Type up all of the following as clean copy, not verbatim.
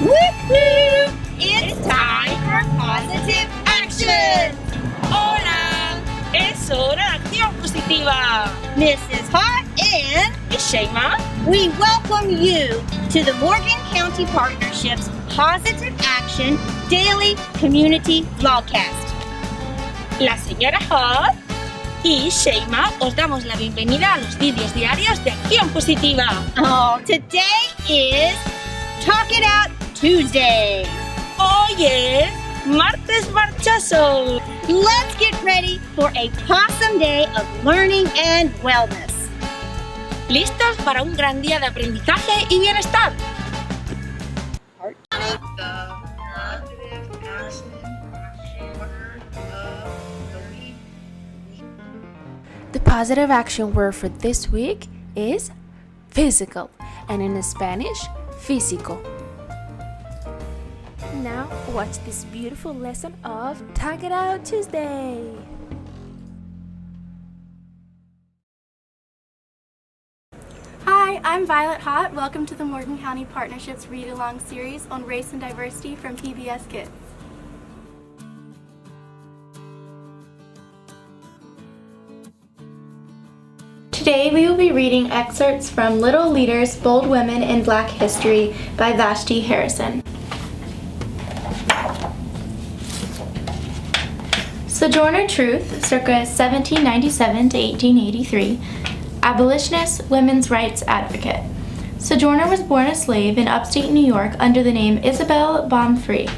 Woohoo! It's time for positive action! ¡Hola! ¡Es hora de acción positiva! Mrs. Hart and Shema, we welcome you to the Morgan County Partnership's Positive Action Daily Community Vlogcast. la señora Hart y Shema os damos la bienvenida a los vídeos diarios de acción positiva. Oh, today is Talk It Out Tuesday. Hoy es martes marchoso. Let's get ready for a awesome day of learning and wellness. ¿Listos para un gran día de aprendizaje y bienestar? The positive action word for this week is physical, and in Spanish, físico. Now, watch this beautiful lesson of Talk It Out Tuesday. Hi, I'm Violet Hott. Welcome to the Morgan County Partnership's Read-Along series on race and diversity from PBS Kids. Today we will be reading excerpts from Little Leaders, Bold Women in Black History by Vashti Harrison. Sojourner Truth, circa 1797 to 1883, abolitionist, women's rights advocate. Sojourner was born a slave in upstate New York under the name Isabel Baumfree.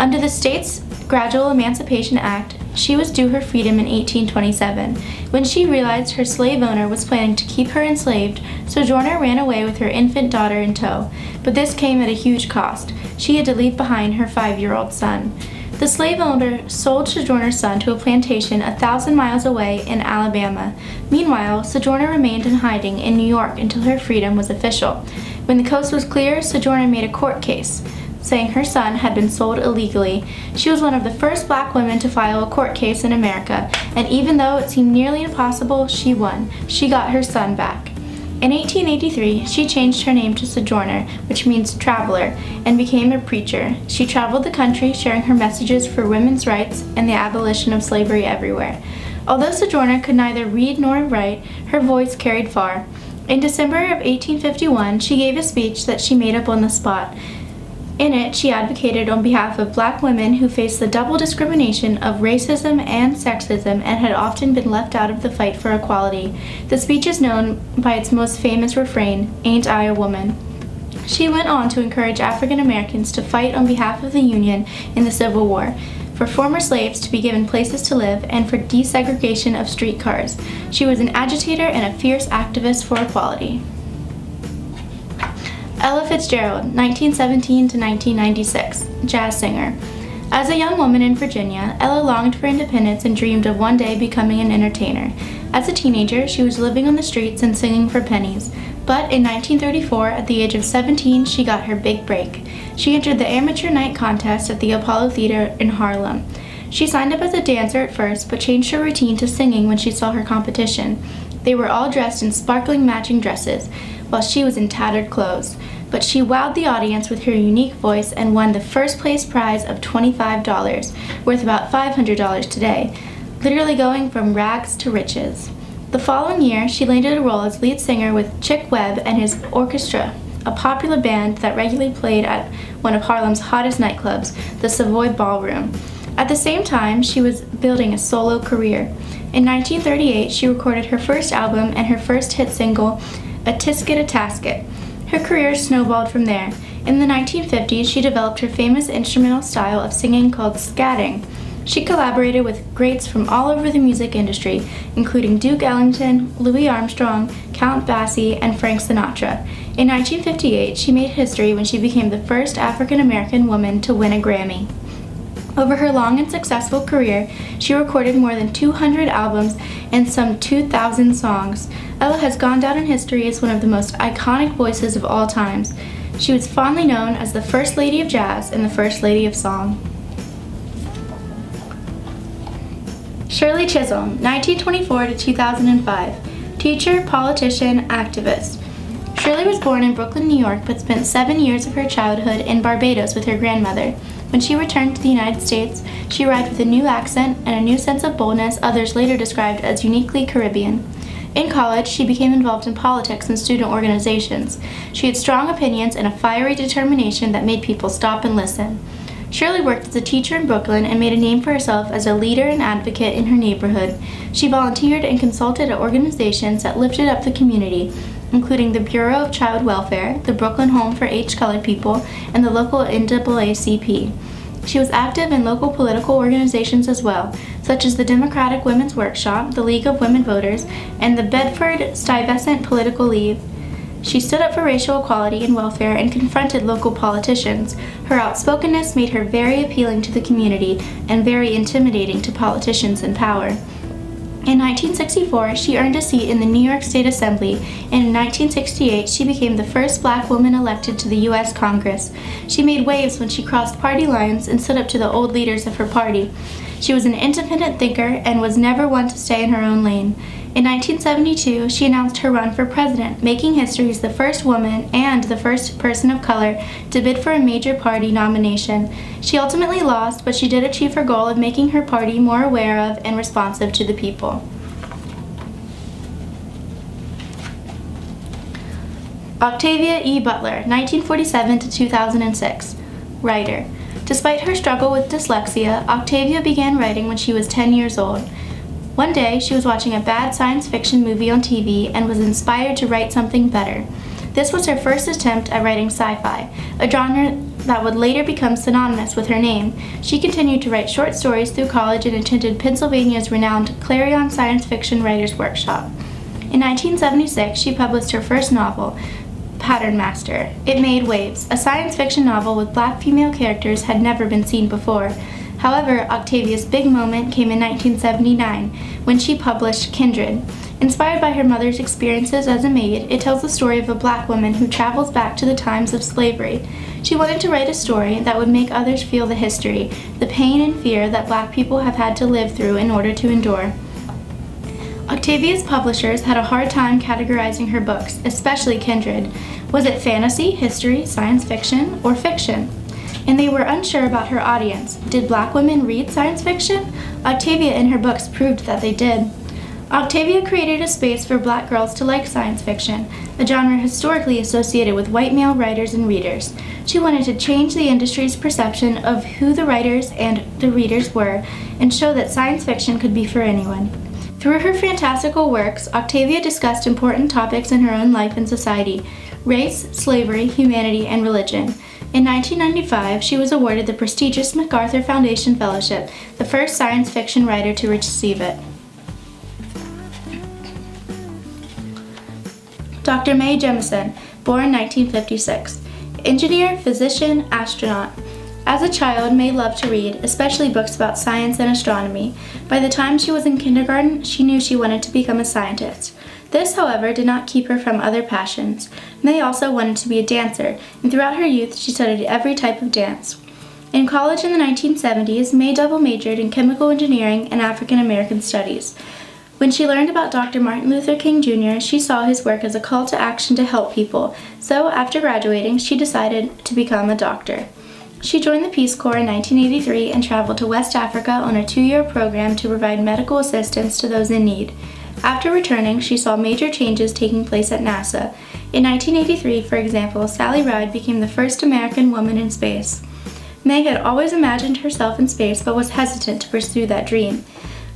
Under the state's Gradual Emancipation Act, she was due her freedom in 1827. When she realized her slave owner was planning to keep her enslaved, Sojourner ran away with her infant daughter in tow. But this came at a huge cost. She had to leave behind her 5-year-old son. The slave owner sold Sojourner's son to a plantation 1,000 miles away in Alabama. Meanwhile, Sojourner remained in hiding in New York until her freedom was official. When the coast was clear, Sojourner made a court case, saying her son had been sold illegally. She was one of the first black women to file a court case in America, and even though it seemed nearly impossible, she won. She got her son back. In 1883, she changed her name to Sojourner, which means traveler, and became a preacher. She traveled the country sharing her messages for women's rights and the abolition of slavery everywhere. Although Sojourner could neither read nor write, her voice carried far. In December of 1851, she gave a speech that she made up on the spot. In it, she advocated on behalf of black women who faced the double discrimination of racism and sexism and had often been left out of the fight for equality. The speech is known by its most famous refrain, "Ain't I a woman?" She went on to encourage African Americans to fight on behalf of the Union in the Civil War, for former slaves to be given places to live, and for desegregation of streetcars. She was an agitator and a fierce activist for equality. Ella Fitzgerald, 1917 to 1996, jazz singer. As a young woman in Virginia, Ella longed for independence and dreamed of one day becoming an entertainer. As a teenager, she was living on the streets and singing for pennies. But in 1934, at the age of 17, she got her big break. She entered the amateur night contest at the Apollo Theater in Harlem. She signed up as a dancer at first, but changed her routine to singing when she saw her competition. They were all dressed in sparkling matching dresses, while she was in tattered clothes. But she wowed the audience with her unique voice and won the first place prize of $25, worth about $500 today, literally going from rags to riches. The following year, she landed a role as lead singer with Chick Webb and his orchestra, a popular band that regularly played at one of Harlem's hottest nightclubs, the Savoy Ballroom. At the same time, she was building a solo career. In 1938, she recorded her first album and her first hit single, A Tisket a Tasket. Her career snowballed from there. In the 1950s, she developed her famous instrumental style of singing called scatting. She collaborated with greats from all over the music industry, including Duke Ellington, Louis Armstrong, Count Basie, and Frank Sinatra. In 1958, she made history when she became the first African-American woman to win a Grammy. Over her long and successful career, she recorded more than 200 albums and some 2,000 songs. Ella has gone down in history as one of the most iconic voices of all times. She was fondly known as the First Lady of Jazz and the First Lady of Song. Shirley Chisholm, 1924 to 2005, teacher, politician, activist. Shirley was born in Brooklyn, New York, but spent 7 years of her childhood in Barbados with her grandmother. When she returned to the United States, she arrived with a new accent and a new sense of boldness others later described as uniquely Caribbean. In college, she became involved in politics and student organizations. She had strong opinions and a fiery determination that made people stop and listen. Shirley worked as a teacher in Brooklyn and made a name for herself as a leader and advocate in her neighborhood. She volunteered and consulted at organizations that lifted up the community, including the Bureau of Child Welfare, the Brooklyn Home for Aged Colored People, and the local NAACP. She was active in local political organizations as well, such as the Democratic Women's Workshop, the League of Women Voters, and the Bedford-Stuyvesant Political League. She stood up for racial equality and welfare and confronted local politicians. Her outspokenness made her very appealing to the community and very intimidating to politicians in power. In 1964, she earned a seat in the New York State Assembly, and in 1968, she became the first black woman elected to the U.S. Congress. She made waves when she crossed party lines and stood up to the old leaders of her party. She was an independent thinker and was never one to stay in her own lane. In 1972, she announced her run for president, making history as the first woman and the first person of color to bid for a major party nomination. She ultimately lost, but she did achieve her goal of making her party more aware of and responsive to the people. Octavia E. Butler, 1947 to 2006. Writer. Despite her struggle with dyslexia, Octavia began writing when she was 10 years old. One day, she was watching a bad science fiction movie on TV and was inspired to write something better. This was her first attempt at writing sci-fi, a genre that would later become synonymous with her name. She continued to write short stories through college and attended Pennsylvania's renowned Clarion Science Fiction Writers Workshop. In 1976, she published her first novel, Pattern Master. It made waves. A science fiction novel with black female characters had never been seen before. However, Octavia's big moment came in 1979 when she published Kindred. Inspired by her mother's experiences as a maid, it tells the story of a black woman who travels back to the times of slavery. She wanted to write a story that would make others feel the history, the pain and fear that black people have had to live through in order to endure. Octavia's publishers had a hard time categorizing her books, especially Kindred. Was it fantasy, history, science fiction, or fiction? And they were unsure about her audience. Did black women read science fiction? Octavia in her books proved that they did. Octavia created a space for black girls to like science fiction, a genre historically associated with white male writers and readers. She wanted to change the industry's perception of who the writers and the readers were and show that science fiction could be for anyone. Through her fantastical works, Octavia discussed important topics in her own life and society: race, slavery, humanity, and religion. In 1995, she was awarded the prestigious MacArthur Foundation Fellowship, the first science fiction writer to receive it. Dr. Mae Jemison, born 1956. Engineer, physician, astronaut. As a child, Mae loved to read, especially books about science and astronomy. By the time she was in kindergarten, she knew she wanted to become a scientist. This, however, did not keep her from other passions. Mae also wanted to be a dancer, and throughout her youth, she studied every type of dance. In college in the 1970s, Mae double majored in chemical engineering and African American studies. When she learned about Dr. Martin Luther King Jr., she saw his work as a call to action to help people, so after graduating, she decided to become a doctor. She joined the Peace Corps in 1983 and traveled to West Africa on a 2-year program to provide medical assistance to those in need. After returning, she saw major changes taking place at NASA. In 1983, for example, Sally Ride became the first American woman in space. Mae had always imagined herself in space but was hesitant to pursue that dream.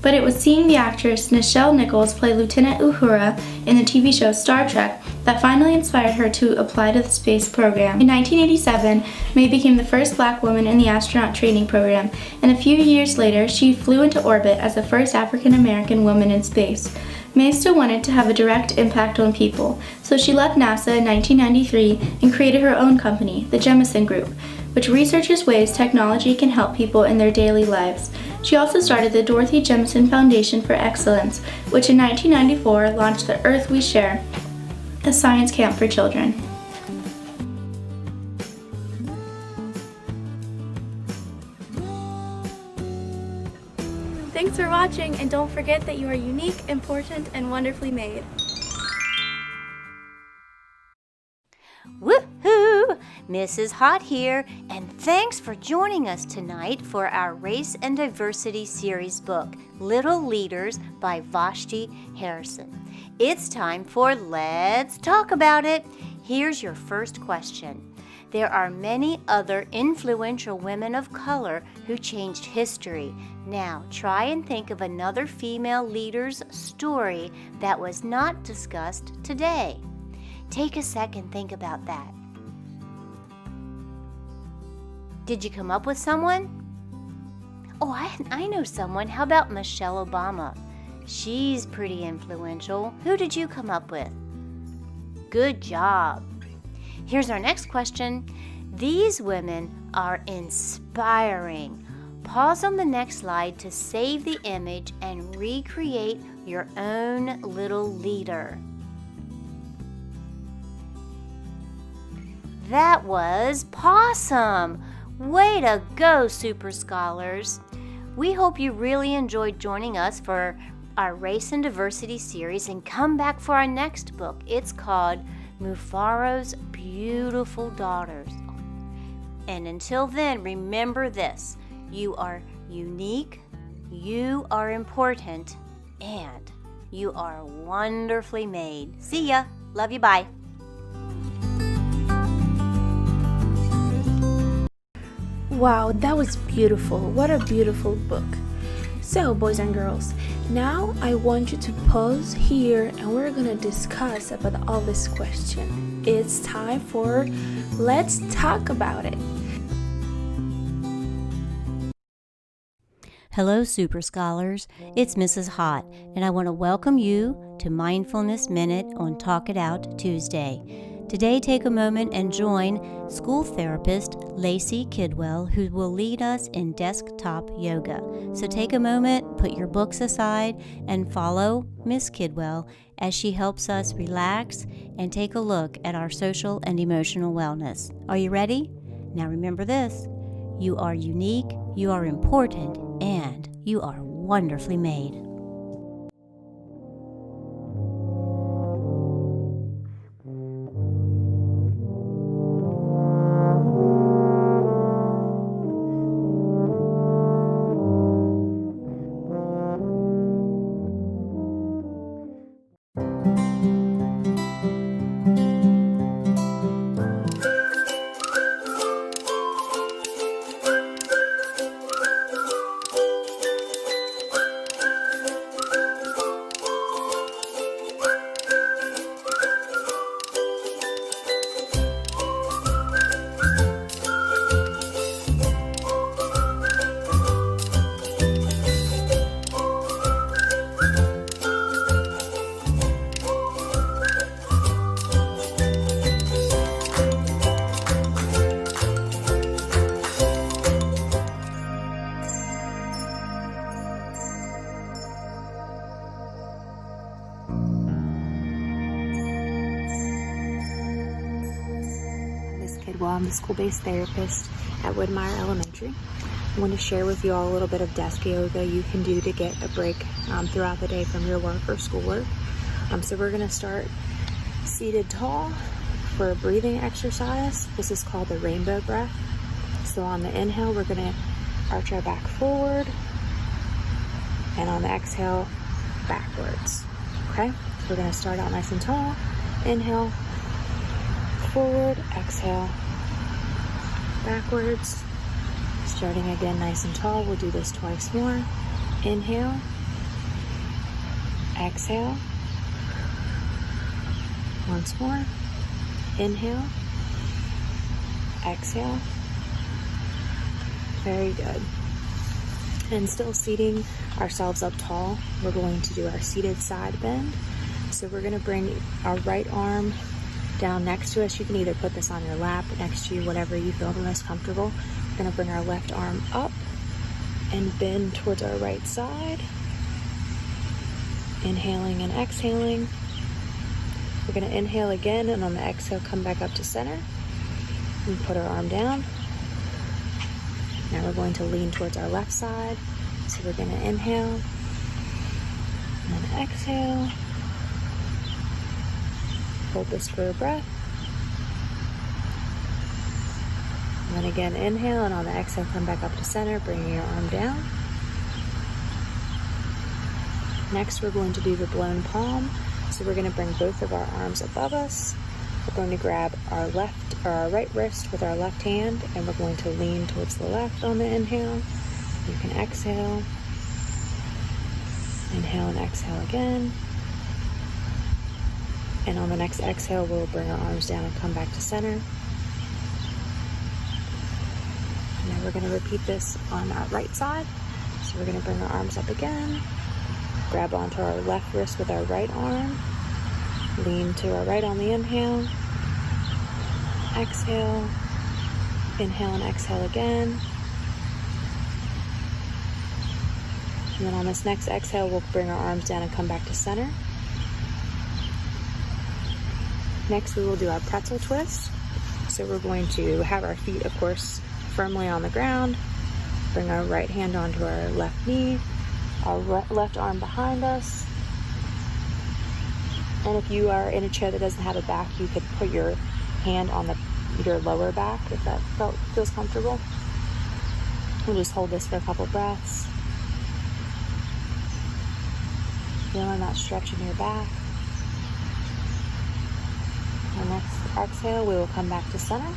But it was seeing the actress Nichelle Nichols play Lieutenant Uhura in the TV show Star Trek that finally inspired her to apply to the space program. In 1987, Mae became the first black woman in the astronaut training program, and a few years later, she flew into orbit as the first African American woman in space. Mae still wanted to have a direct impact on people, so she left NASA in 1993 and created her own company, the Jemison Group, which researches ways technology can help people in their daily lives. She also started the Dorothy Jemison Foundation for Excellence, which in 1994 launched the Earth We Share, a science camp for children. Thanks for watching, and don't forget that you are unique, important, and wonderfully made. Mrs. Hot here, and thanks for joining us tonight for our Race and Diversity series book, Little Leaders by Vashti Harrison. It's time for Let's Talk About It. Here's your first question. There are many other influential women of color who changed history. Now, try and think of another female leader's story that was not discussed today. Take a second, think about that. Did you come up with someone? Oh, I know someone. How about Michelle Obama? She's pretty influential. Who did you come up with? Good job. Here's our next question. These women are inspiring. Pause on the next slide to save the image and recreate your own little leader. That was Possum. Way to go, Super Scholars! We hope you really enjoyed joining us for our Race and Diversity series, and come back for our next book. It's called Mufaro's Beautiful Daughters. And until then, remember this: you are unique, you are important, and you are wonderfully made. See ya! Love you, bye! Wow, that was beautiful. What a beautiful book. So, boys and girls, now I want you to pause here and we're gonna discuss about all this question. It's time for Let's Talk About It. Hello, Super Scholars. It's Mrs. Hot, and I want to welcome you to Mindfulness Minute on Talk It Out Tuesday. Today, take a moment and join school therapist Lacey Kidwell, who will lead us in desktop yoga. So take a moment, put your books aside, and follow Miss Kidwell as she helps us relax and take a look at our social and emotional wellness. Are you ready? Now remember this: you are unique, you are important, and you are wonderfully made. Well, I'm the school-based therapist at Woodmire Elementary. I want to share with you all a little bit of desk yoga you can do to get a break throughout the day from your work or schoolwork. So we're going to start seated tall for a breathing exercise. This is called the rainbow breath. So on the inhale, we're going to arch our back forward, and on the exhale, backwards. Okay? We're going to start out nice and tall. Inhale, forward, exhale, backwards. Starting again nice and tall. We'll do this twice more. Inhale, exhale. Once more. Inhale, exhale. Very good. And still seating ourselves up tall, we're going to do our seated side bend. So we're going to bring our right arm down next to us. You can either put this on your lap, next to you, whatever you feel the most comfortable. We're going to bring our left arm up and bend towards our right side. Inhaling and exhaling. We're going to inhale again, and on the exhale, come back up to center. And put our arm down. Now we're going to lean towards our left side. So we're going to inhale and then exhale. Hold this for a breath. And then again, inhale, and on the exhale, come back up to center, bringing your arm down. Next, we're going to do the blown palm. So we're going to bring both of our arms above us. We're going to grab our right wrist with our left hand, and we're going to lean towards the left on the inhale. You can exhale. Inhale and exhale again. And on the next exhale, we'll bring our arms down and come back to center. And then we're going to repeat this on our right side. So we're going to bring our arms up again. Grab onto our left wrist with our right arm. Lean to our right on the inhale. Exhale. Inhale and exhale again. And then on this next exhale, we'll bring our arms down and come back to center. Next, we will do our pretzel twist. So we're going to have our feet, of course, firmly on the ground. Bring our right hand onto our left knee. Our left arm behind us. And if you are in a chair that doesn't have a back, you could put your hand on your lower back if that feels comfortable. We'll just hold this for a couple breaths. Feeling that stretch in your back. And next exhale, we will come back to center.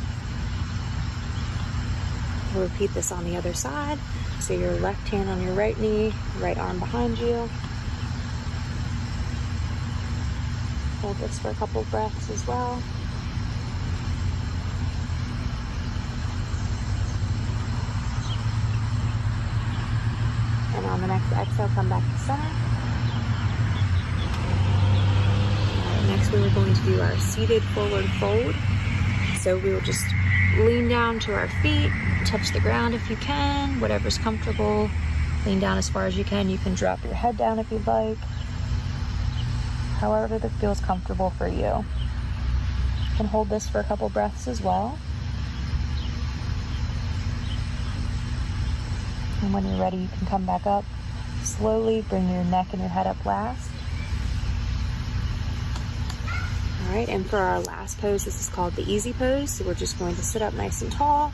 We'll repeat this on the other side. So your left hand on your right knee, right arm behind you. Hold this for a couple breaths as well. And on the next exhale, come back to center. All right, next we are going to do our seated forward fold. So we will just lean down to our feet, touch the ground if you can, whatever's comfortable. Lean down as far as you can. You can drop your head down if you'd like. However that feels comfortable for you. You can hold this for a couple breaths as well. And when you're ready, you can come back up. Slowly bring your neck and your head up last. All right, and for our last pose, this is called the easy pose. So we're just going to sit up nice and tall,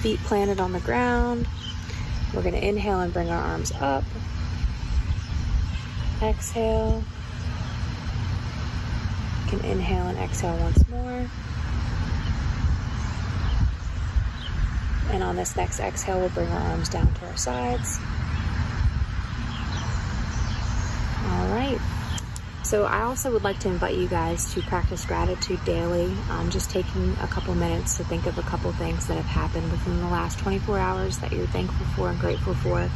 feet planted on the ground. We're going to inhale and bring our arms up. Exhale. You can inhale and exhale once more. And on this next exhale, we'll bring our arms down to our sides. All right. So I also would like to invite you guys to practice gratitude daily. Just taking a couple minutes to think of a couple things that have happened within the last 24 hours that you're thankful for and grateful for.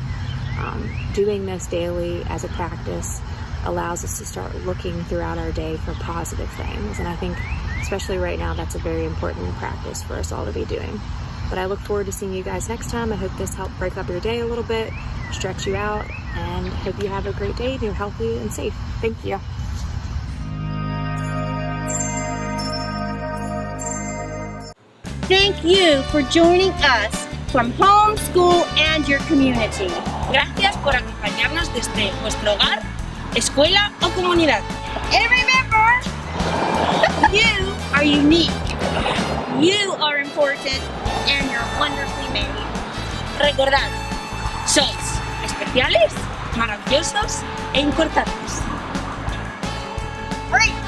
Doing this daily as a practice allows us to start looking throughout our day for positive things. And I think, especially right now, that's a very important practice for us all to be doing. But I look forward to seeing you guys next time. I hope this helped break up your day a little bit, stretch you out, and hope you have a great day and you're healthy and safe. Thank you. Thank you for joining us from home, school, and your community. Gracias por acompañarnos desde vuestro hogar, escuela o comunidad. And remember, you are unique, you are important, and you're wonderfully made. Recordad, sois especiales, maravillosos e importantes. All right.